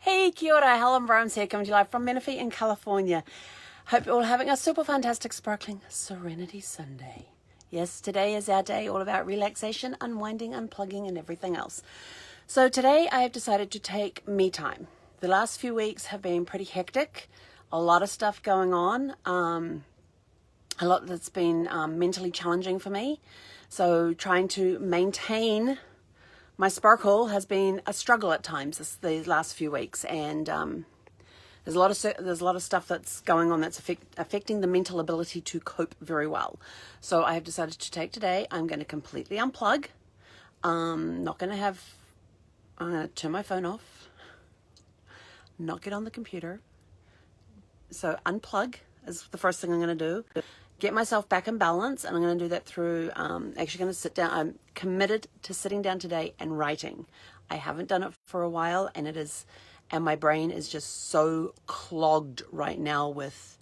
Hey, kia ora, Helen Brahms here, coming to you live from Menifee in California. Hope you're all having a super fantastic, sparkling Serenity Sunday. Yes, today is our day all about relaxation, unwinding, unplugging, and everything else. So today I have decided to take me time. The last few weeks have been pretty hectic, a lot of stuff going on, a lot that's been mentally challenging for me. So trying to maintain my sparkle has been a struggle at times these last few weeks, and there's a lot of stuff that's going on that's affecting the mental ability to cope very well. So I have decided to take today. I'm going to completely unplug. I'm going to turn my phone off, not get on the computer. So unplug is the first thing I'm going to do. Get myself back in balance, and I'm going to do that through actually going to sit down. I'm committed to sitting down today and writing. I haven't done it for a while, and my brain is just so clogged right now with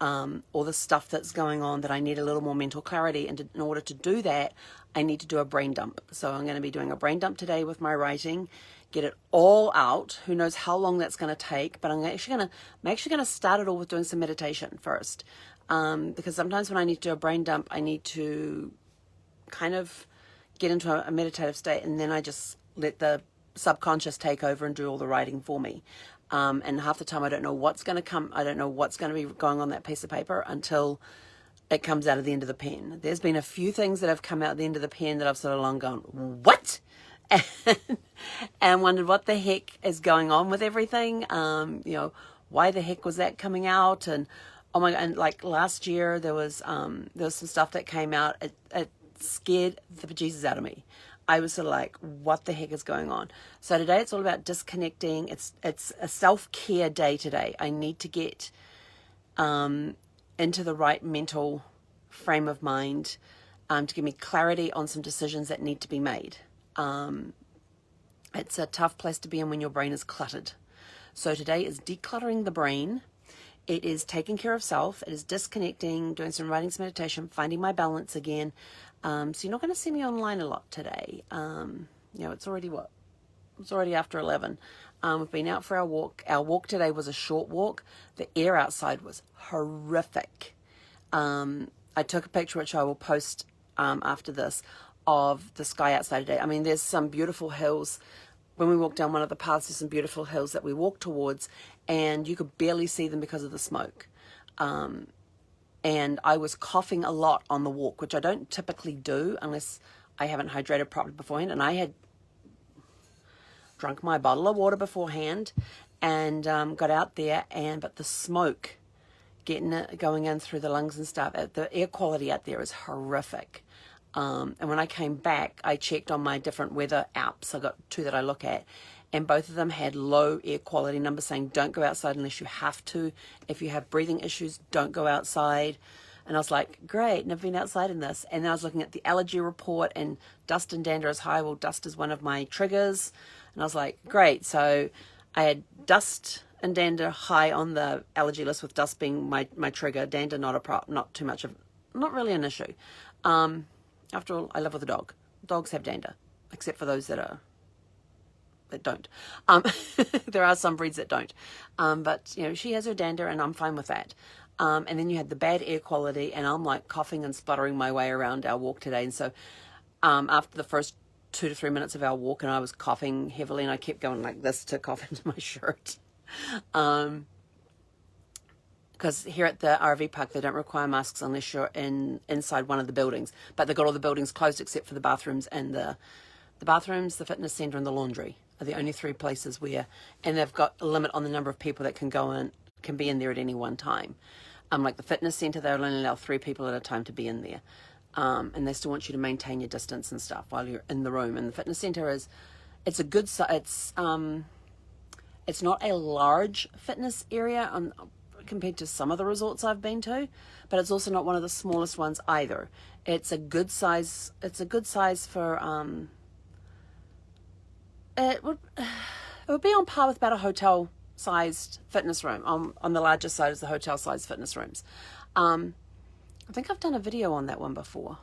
all the stuff that's going on that I need a little more mental clarity. And in order to do that, I need to do a brain dump. So I'm going to be doing a brain dump today with my writing, get it all out. Who knows how long that's going to take, but I'm actually going to start it all with doing some meditation first. Because sometimes when I need to do a brain dump, I need to kind of get into a meditative state, and then I just let the subconscious take over and do all the writing for me. And half the time I don't know what's going to come. I don't know what's going to be going on that piece of paper until it comes out of the end of the pen. There's been a few things that have come out at the end of the pen that I've sort of long gone, what? And wondered what the heck is going on with everything. Why the heck was that coming out? And oh my God, and like last year there was some stuff that came out. It scared the bejesus out of me. I was sort of like, what the heck is going on? So today it's all about disconnecting. It's a self-care day today. I need to get into the right mental frame of mind to give me clarity on some decisions that need to be made. It's a tough place to be in when your brain is cluttered. So today is decluttering the brain. It is taking care of self. It is disconnecting, doing some writing, some meditation, finding my balance again. So you're not going to see me online a lot today. It's already It's already after 11. We've been out for our walk. Our walk today was a short walk. The air outside was horrific. I took a picture, which I will post after this, of the sky outside today. I mean, there's some beautiful hills. When we walk down one of the paths, there's some beautiful hills that we walk towards, and you could barely see them because of the smoke. And I was coughing a lot on the walk, which I don't typically do unless I haven't hydrated properly beforehand. And I had drunk my bottle of water beforehand and got out there, but the smoke going in through the lungs and stuff, the air quality out there is horrific. And when I came back, I checked on my different weather apps. I got two that I look at, and both of them had low air quality numbers saying don't go outside unless you have to. If you have breathing issues, don't go outside. And I was like, great, never been outside in this. And then I was looking at the allergy report, and dust and dander is high. Well, dust is one of my triggers. And I was like, great. So I had dust and dander high on the allergy list, with dust being my trigger. Dander not too much of, not really an issue. After all, I live with a dog. Dogs have dander, except for those that don't. There are some breeds that don't. But she has her dander, and I'm fine with that. And then you had the bad air quality, and I'm like coughing and spluttering my way around our walk today. And so after the first 2 to 3 minutes of our walk, and I was coughing heavily, and I kept going like this to cough into my shirt. Because here at the RV park, they don't require masks unless you're inside one of the buildings. But they've got all the buildings closed except for the bathrooms and the bathrooms, the fitness center, and the laundry are the only 3 places where, and they've got a limit on the number of people that can be in there at any one time. Like the fitness center, they'll only allow 3 people at a time to be in there. And they still want you to maintain your distance and stuff while you're in the room. And the fitness center it's a good size. It's not a large fitness area compared to some of the resorts I've been to, but it's also not one of the smallest ones either. It's a good size. It's a good size for it would be on par with about a hotel sized fitness room. On the larger side is the hotel sized fitness rooms. I think I've done a video on that one before.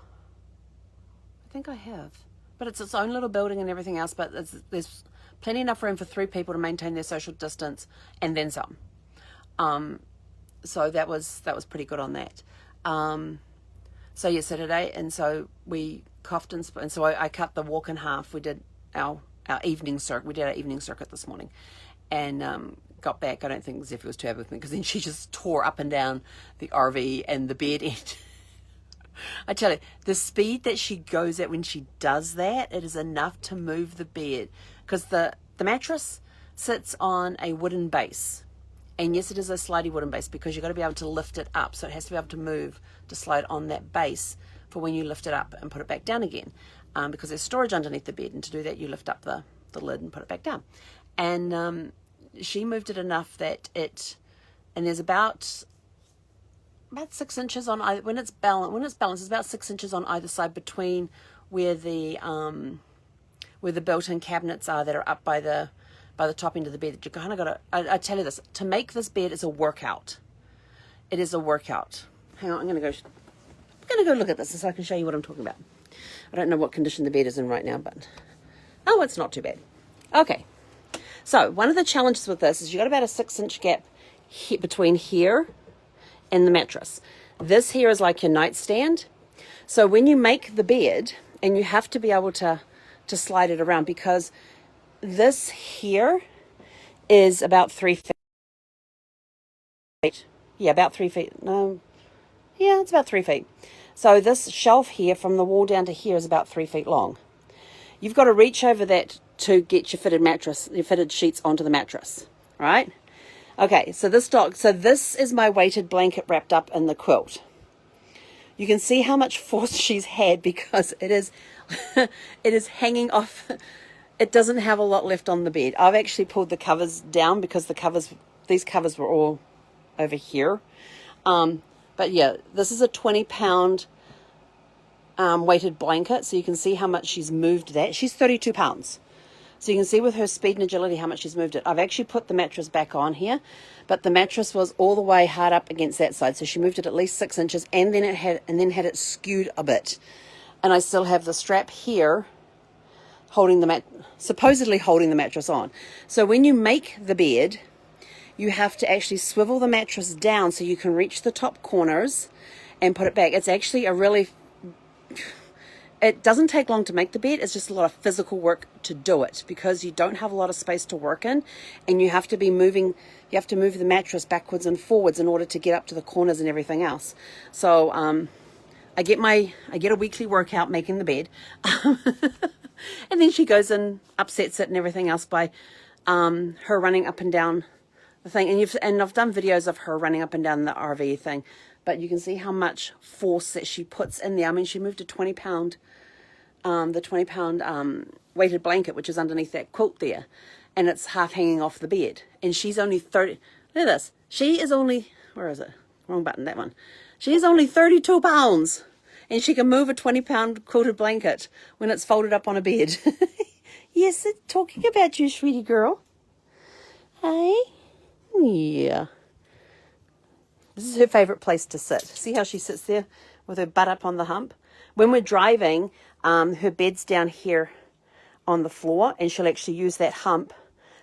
I think I have, but it's its own little building and everything else. But there's plenty enough room for 3 people to maintain their social distance, and then some. So that was pretty good on that. So yeah, so today, and so we coughed and so I cut the walk in half. We did our evening circuit. We did our evening circuit this morning, and got back. I don't think Zephyr was too happy with me because then she just tore up and down the RV and the bed end. I tell you, the speed that she goes at when she does that, it is enough to move the bed, because the mattress sits on a wooden base. And yes, it is a slidey wooden base because you've got to be able to lift it up. So it has to be able to move to slide on that base for when you lift it up and put it back down again. Because there's storage underneath the bed. And to do that, you lift up the lid and put it back down. And she moved it enough that and there's about 6 inches on either, when it's balanced, it's about 6 inches on either side between where the built-in cabinets are that are up by the top end of the bed. That you kind of got to, I tell you this, to make this bed is a workout. It is a workout. Hang on, I'm going to go look at this so I can show you what I'm talking about. I don't know what condition the bed is in right now, but, oh, it's not too bad. Okay, so one of the challenges with this is you've got about a 6-inch gap between here and the mattress. This here is like your nightstand. So when you make the bed, and you have to be able to slide it around, because this here is about 3 feet. Yeah, about 3 feet. No, yeah, it's about 3 feet. So this shelf here from the wall down to here is about 3 feet long. You've got to reach over that to get your fitted sheets onto the mattress, right? Okay, so this is my weighted blanket wrapped up in the quilt. You can see how much force she's had because it is hanging off. It doesn't have a lot left on the bed. I've actually pulled the covers down because these covers were all over here. But yeah, this is a 20-pound weighted blanket, so you can see how much she's moved that. She's 32 pounds. So you can see with her speed and agility how much she's moved it. I've actually put the mattress back on here, but the mattress was all the way hard up against that side, so she moved it at least 6 inches, and then had it skewed a bit. And I still have the strap here supposedly holding the mattress on. So when you make the bed, you have to actually swivel the mattress down so you can reach the top corners and put it back. It's actually it doesn't take long to make the bed. It's just a lot of physical work to do it because you don't have a lot of space to work in, and you have to move the mattress backwards and forwards in order to get up to the corners and everything else. So I get a weekly workout making the bed. And then she goes and upsets it and everything else by her running up and down the thing. And I've done videos of her running up and down the RV thing, but you can see how much force that she puts in there. I mean, she moved a 20-pound weighted blanket, which is underneath that quilt there, and it's half hanging off the bed. And she's only 30. Look at this. She is only, where is it? Wrong button, that one. She's only 32 pounds. And she can move a 20-pound quilted blanket when it's folded up on a bed. Yes, it's talking about you, sweetie girl. Hey? Yeah. This is her favorite place to sit. See how she sits there with her butt up on the hump? When we're driving, her bed's down here on the floor, and she'll actually use that hump.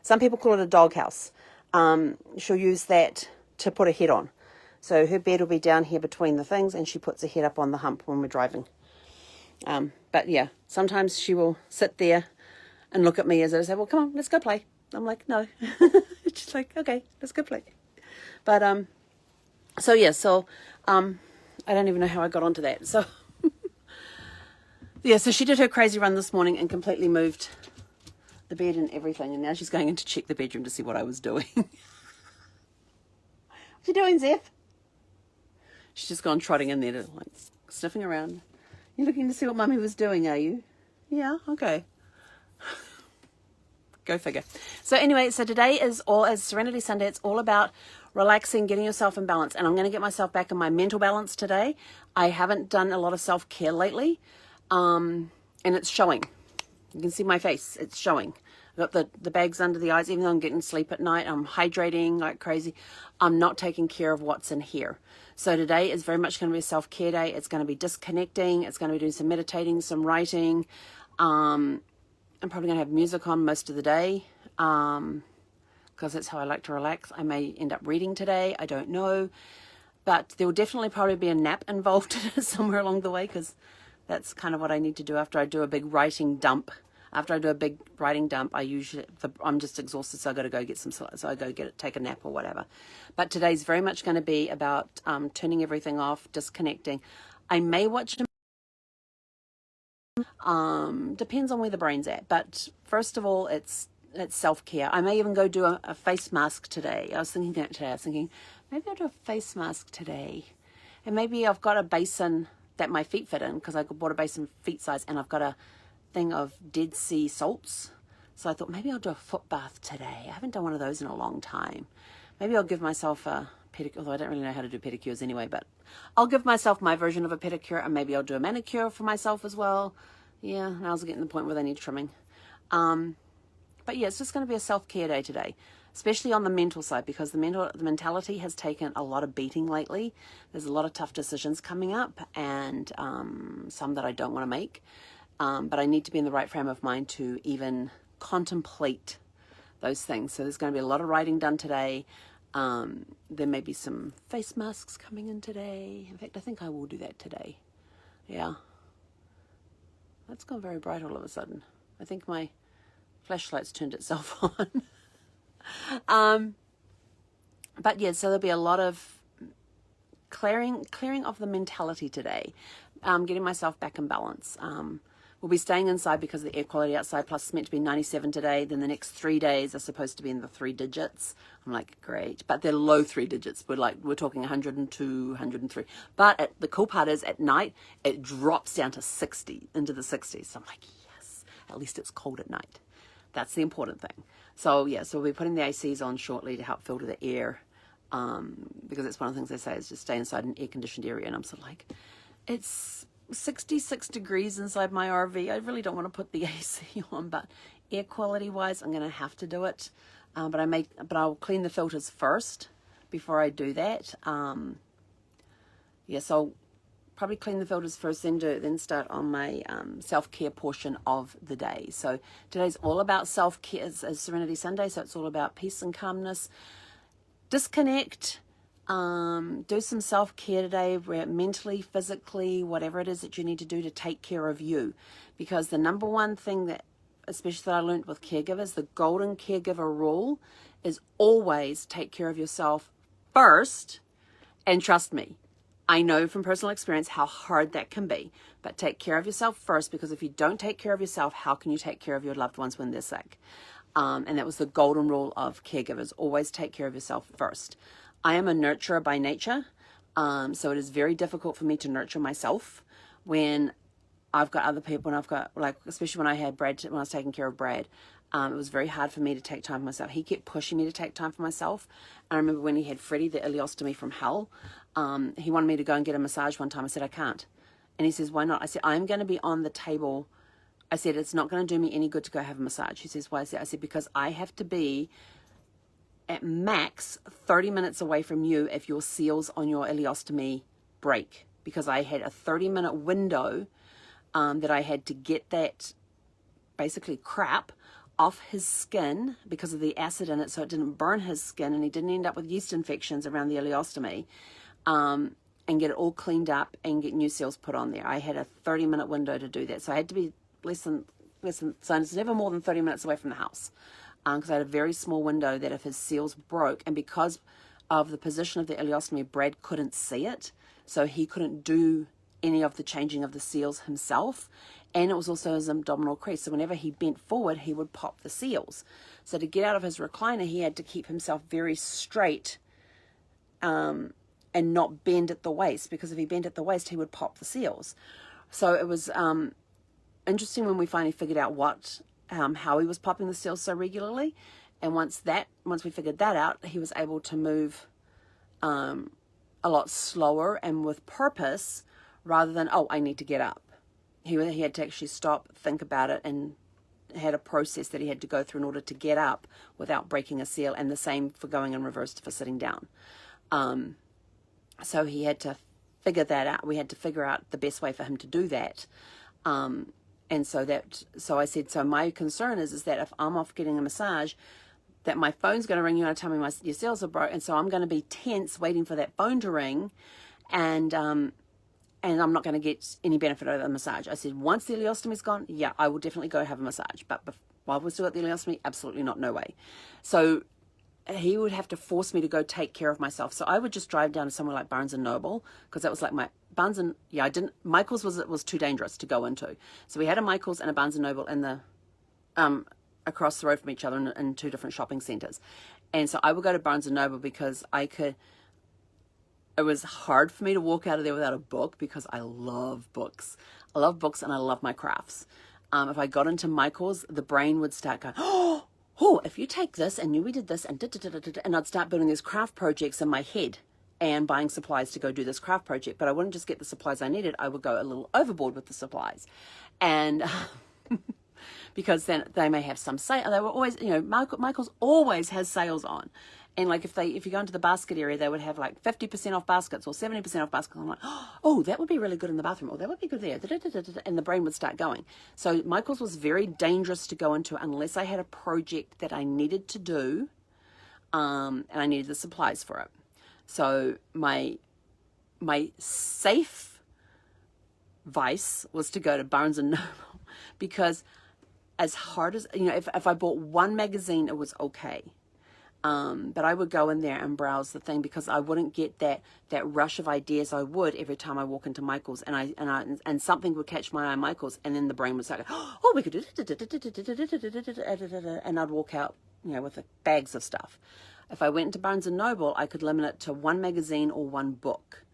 Some people call it a doghouse. She'll use that to put her head on. So her bed will be down here between the things, and she puts her head up on the hump when we're driving. But yeah, sometimes she will sit there and look at me as I say, well, come on, let's go play. I'm like, no. She's like, okay, let's go play. But, so yeah, I don't even know how I got onto that. So, yeah, so she did her crazy run this morning and completely moved the bed and everything. And now she's going in to check the bedroom to see what I was doing. What you doing, Zeph? She's just gone trotting in there, like sniffing around. You're looking to see what Mummy was doing, are you? Yeah, okay. Go figure. So anyway, so today is as Serenity Sunday. It's all about relaxing, getting yourself in balance. And I'm going to get myself back in my mental balance today. I haven't done a lot of self-care lately. And it's showing. You can see my face. It's showing. I've got the bags under the eyes. Even though I'm getting sleep at night, I'm hydrating like crazy. I'm not taking care of what's in here. So today is very much going to be a self-care day. It's going to be disconnecting. It's going to be doing some meditating, some writing. I'm probably going to have music on most of the day, because that's how I like to relax. I may end up reading today. I don't know. But there will definitely probably be a nap involved somewhere along the way, because that's kind of what I need to do after I do a big writing dump. After I do a big writing dump, I'm just exhausted, so I got to go get take a nap or whatever. But today's very much going to be about turning everything off, disconnecting. I may watch. Depends on where the brain's at. But first of all, it's self-care. I may even go do a face mask today. I was thinking that today. I was thinking, maybe I'll do a face mask today. And maybe I've got a basin that my feet fit in, because I bought a basin feet size, and I've got a thing of Dead Sea salts. So I thought maybe I'll do a foot bath today. I haven't done one of those in a long time. Maybe I'll give myself a pedicure, although I don't really know how to do pedicures anyway, but I'll give myself my version of a pedicure, and maybe I'll do a manicure for myself as well. Yeah, nails are getting to the point where they need trimming. But yeah, it's just going to be a self-care day today, especially on the mental side, because the mentality has taken a lot of beating lately. There's a lot of tough decisions coming up, and some that I don't want to make. But I need to be in the right frame of mind to even contemplate those things. So there's going to be a lot of writing done today. There may be some face masks coming in today. In fact, I think I will do that today. Yeah. That's gone very bright all of a sudden. I think my flashlight's turned itself on. But yeah, so there'll be a lot of clearing of the mentality today. Getting myself back in balance. We'll be staying inside because of the air quality outside, plus it's meant to be 97 today. Then the next 3 days are supposed to be in the 3 digits. I'm like, great. But they're low 3 digits. We're talking 102, 103. But the cool part is at night, it drops down to 60, into the 60s. So I'm like, yes, at least it's cold at night. That's the important thing. So yeah, so we'll be putting the ACs on shortly to help filter the air. Because it's one of the things they say is just stay inside an air-conditioned area. And I'm sort of like, it's 66 degrees inside my RV. I really don't want to put the AC on, but air quality wise, I'm going to have to do it. But I'll clean the filters first before I do that. So I'll probably clean the filters first, then start on my self-care portion of the day. So today's all about self-care. It's Serenity Sunday, so it's all about peace and calmness. Disconnect. Do some self-care today, mentally, physically, whatever it is that you need to do to take care of you. Because the number one thing that, especially that I learned with caregivers, the golden caregiver rule is always take care of yourself first. And trust me, I know from personal experience how hard that can be. But take care of yourself first, because if you don't take care of yourself, how can you take care of your loved ones when they're sick? And that was the golden rule of caregivers. Always take care of yourself first. I am a nurturer by nature, so it is very difficult for me to nurture myself when I've got other people, and I've got, like, especially when I had Brad, when I was taking care of Brad, it was very hard for me to take time for myself. He kept pushing me to take time for myself. And I remember when he had Freddie, the ileostomy from hell, he wanted me to go and get a massage one time. I said, I can't. And he says, why not? I said, I'm going to be on the table. I said, it's not going to do me any good to go have a massage. He says, why is that? I said, because I have to be at max 30 minutes away from you if your seals on your ileostomy break, because I had a 30-minute window that I had to get that basically crap off his skin because of the acid in it, so it didn't burn his skin and he didn't end up with yeast infections around the ileostomy, and get it all cleaned up and get new seals put on there. I had a 30-minute window to do that, so I had to be less than so it's never more than 30 minutes away from the house. Because I had a very small window that if his seals broke, and because of the position of the ileostomy, Brad couldn't see it, so he couldn't do any of the changing of the seals himself, and it was also his abdominal crease, so whenever he bent forward, he would pop the seals. So to get out of his recliner, he had to keep himself very straight and not bend at the waist, because if he bent at the waist, he would pop the seals. So it was interesting when we finally figured out how he was popping the seals so regularly, and once we figured that out, he was able to move a lot slower and with purpose, rather than, oh, I need to get up. He had to actually stop, think about it, and had a process that he had to go through in order to get up without breaking a seal, and the same for going in reverse for sitting down. So he had to figure that out. We had to figure out the best way for him to do that. And so I said, so my concern is that if I'm off getting a massage, that my phone's going to ring you and tell me your cells are broke. And so I'm going to be tense waiting for that phone to ring. And I'm not going to get any benefit out of the massage. I said, once the ileostomy's gone, yeah, I will definitely go have a massage. But while we're still at the ileostomy, absolutely not, no way. So he would have to force me to go take care of myself. So I would just drive down to somewhere like Barnes & Noble, because that was like my Michael's was too dangerous to go into. So we had a Michael's and a Barnes & Noble in the, across the road from each other in two different shopping centers. And so I would go to Barnes & Noble because it was hard for me to walk out of there without a book, because I love books. I love books and I love my crafts. If I got into Michael's, the brain would start going, oh, if you take this and we did this and and I'd start building these craft projects in my head and buying supplies to go do this craft project. But I wouldn't just get the supplies I needed. I would go a little overboard with the supplies. And because then they may have some sale. They were always, Michael's always has sales on. And like if you go into the basket area, they would have like 50% off baskets or 70% off baskets. I'm like, oh, that would be really good in the bathroom. Oh, that would be good there. And the brain would start going. So Michael's was very dangerous to go into unless I had a project that I needed to do, and I needed the supplies for it. So my safe vice was to go to Barnes and Noble, because as hard as, if I bought one magazine, it was okay. But I would go in there and browse the thing, because I wouldn't get that rush of ideas I would every time I walk into Michael's, and something would catch my eye, Michael's, and then the brain would start, oh, we could do it, and I'd walk out, with bags of stuff. If I went into Barnes and Noble, I could limit it to one magazine or one book.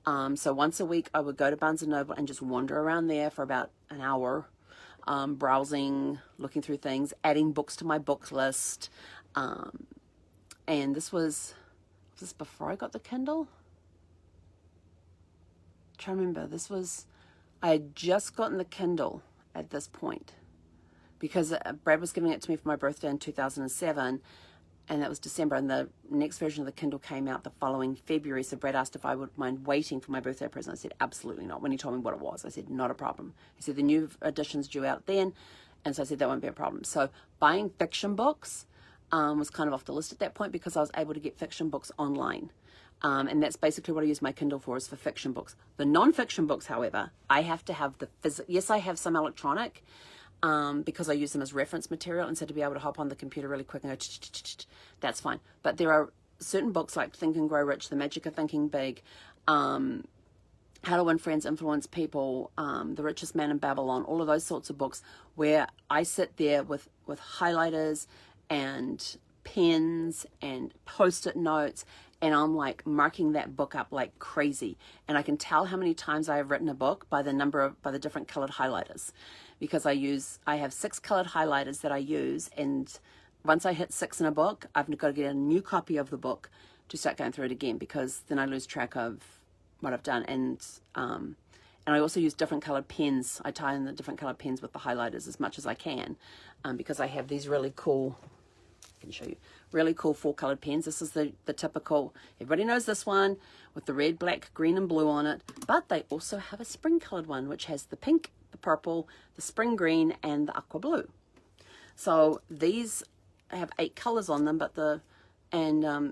So once a week, I would go to Barnes and Noble and just wander around there for about an hour, browsing, looking through things, adding books to my book list. And was this before I got the Kindle? I'm trying to remember. I had just gotten the Kindle at this point, because Brad was giving it to me for my birthday in 2007, and that was December, and the next version of the Kindle came out the following February. So Brad asked if I would mind waiting for my birthday present. I said, absolutely not. When he told me what it was, I said, not a problem. He said, the new edition's due out then. And so I said, that won't be a problem. So buying fiction books was kind of off the list at that point, because I was able to get fiction books online. And that's basically what I use my Kindle for, is for fiction books. The non-fiction books, however, I have to have the physical. Yes, I have some electronic, because I use them as reference material, and so to be able to hop on the computer really quick and go, that's fine. But there are certain books like Think and Grow Rich, The Magic of Thinking Big, How to Win Friends, Influence People, The Richest Man in Babylon, all of those sorts of books, where I sit there with highlighters and pens and post-it notes, and I'm like marking that book up like crazy. And I can tell how many times I have written a book by the different colored highlighters, because I have 6 colored highlighters that I use, and once I hit 6 in a book, I've got to get a new copy of the book to start going through it again, because then I lose track of what I've done. And I also use different colored pens. I tie in the different colored pens with the highlighters as much as I can, because I have these really cool, I can show you, really cool 4-colored pens. This is the typical, everybody knows this one, with the red, black, green, and blue on it. But they also have a spring-colored one, which has the pink, the purple, the spring green, and the aqua blue. So these have 8 colors on them,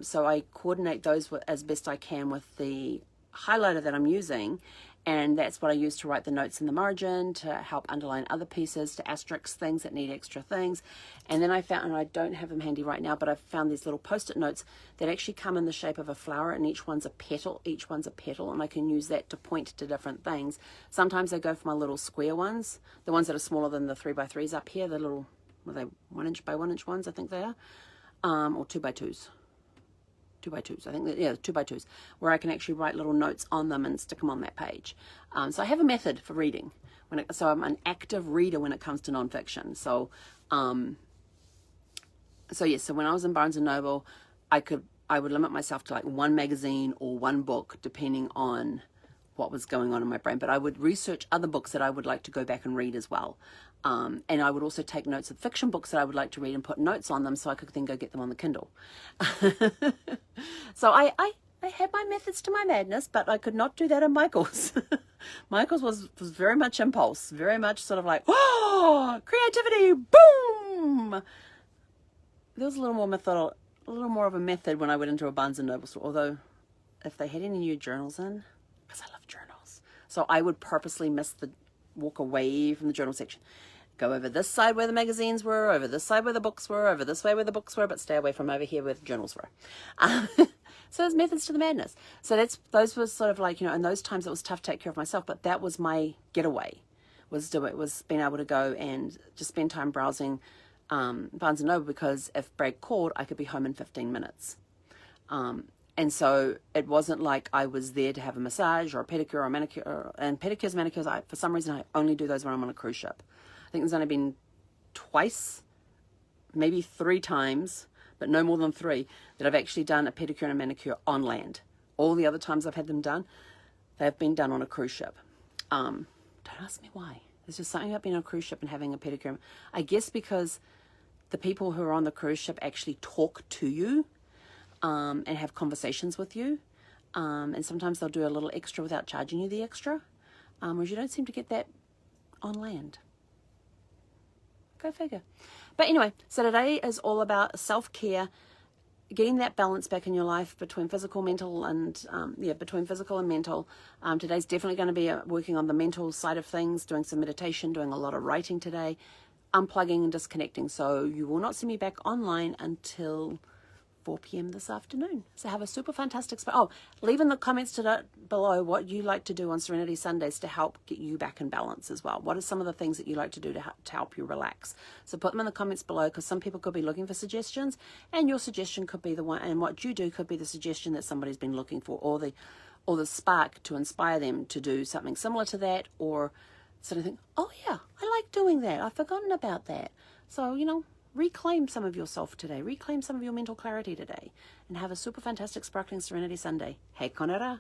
so I coordinate those as best I can with the highlighter that I'm using, and that's what I use to write the notes in the margin, to help underline other pieces, to asterisk things that need extra things. And then I found, and I don't have them handy right now, but I've found these little post-it notes that actually come in the shape of a flower, and each one's a petal, and I can use that to point to different things. Sometimes I go for my little square ones, the ones that are smaller than the 3x3s up here, the little, are they 1 inch by 1 inch ones, I think they are, or 2x2s. 2x2s, I think, 2x2s, where I can actually write little notes on them and stick them on that page. So I have a method for reading. So I'm an active reader when it comes to nonfiction. So when I was in Barnes and Noble, I would limit myself to like one magazine or one book, depending on what was going on in my brain. But I would research other books that I would like to go back and read as well. And I would also take notes of fiction books that I would like to read and put notes on them, so I could then go get them on the Kindle. So I had my methods to my madness, but I could not do that in Michael's. Michael's was very much impulse, very much sort of like, oh, creativity, boom. There was a little more of a method when I went into a Barnes and Noble store, although if they had any new journals in, because I love journals. So I would purposely walk away from the journal section. Go over this side where the magazines were, over this side where the books were, over this way where the books were, but stay away from over here where the journals were. So there's methods to the madness. So those were sort of like, in those times it was tough to take care of myself, but that was my getaway, was being able to go and just spend time browsing Barnes and Noble, because if Brad called, I could be home in 15 minutes. And so it wasn't like I was there to have a massage or a pedicure or a manicure. And pedicures, manicures, for some reason, I only do those when I'm on a cruise ship. I think there's only been twice, maybe 3 times, but no more than 3, that I've actually done a pedicure and a manicure on land. All the other times I've had them done, they've been done on a cruise ship. Don't ask me why. There's just something about being on a cruise ship and having a pedicure. I guess because the people who are on the cruise ship actually talk to you and have conversations with you. And sometimes they'll do a little extra without charging you the extra. Whereas you don't seem to get that on land. Go figure. But anyway, so today is all about self-care, getting that balance back in your life between physical, mental, and between physical and mental. Today's definitely going to be working on the mental side of things, doing some meditation, doing a lot of writing today, unplugging and disconnecting. So you will not see me back online until 4 p.m. this afternoon. So have a super fantastic leave in the comments below what you like to do on Serenity Sundays to help get you back in balance as well. What are some of the things that you like to do to help you relax? So put them in the comments below, because some people could be looking for suggestions, and your suggestion could be the one, and what you do could be the suggestion that somebody's been looking for, or the spark to inspire them to do something similar to that, or sort of think, oh yeah, I like doing that. I've forgotten about that. So, reclaim some of yourself today. Reclaim some of your mental clarity today. And have a super fantastic, sparkling Serenity Sunday. Hei konera.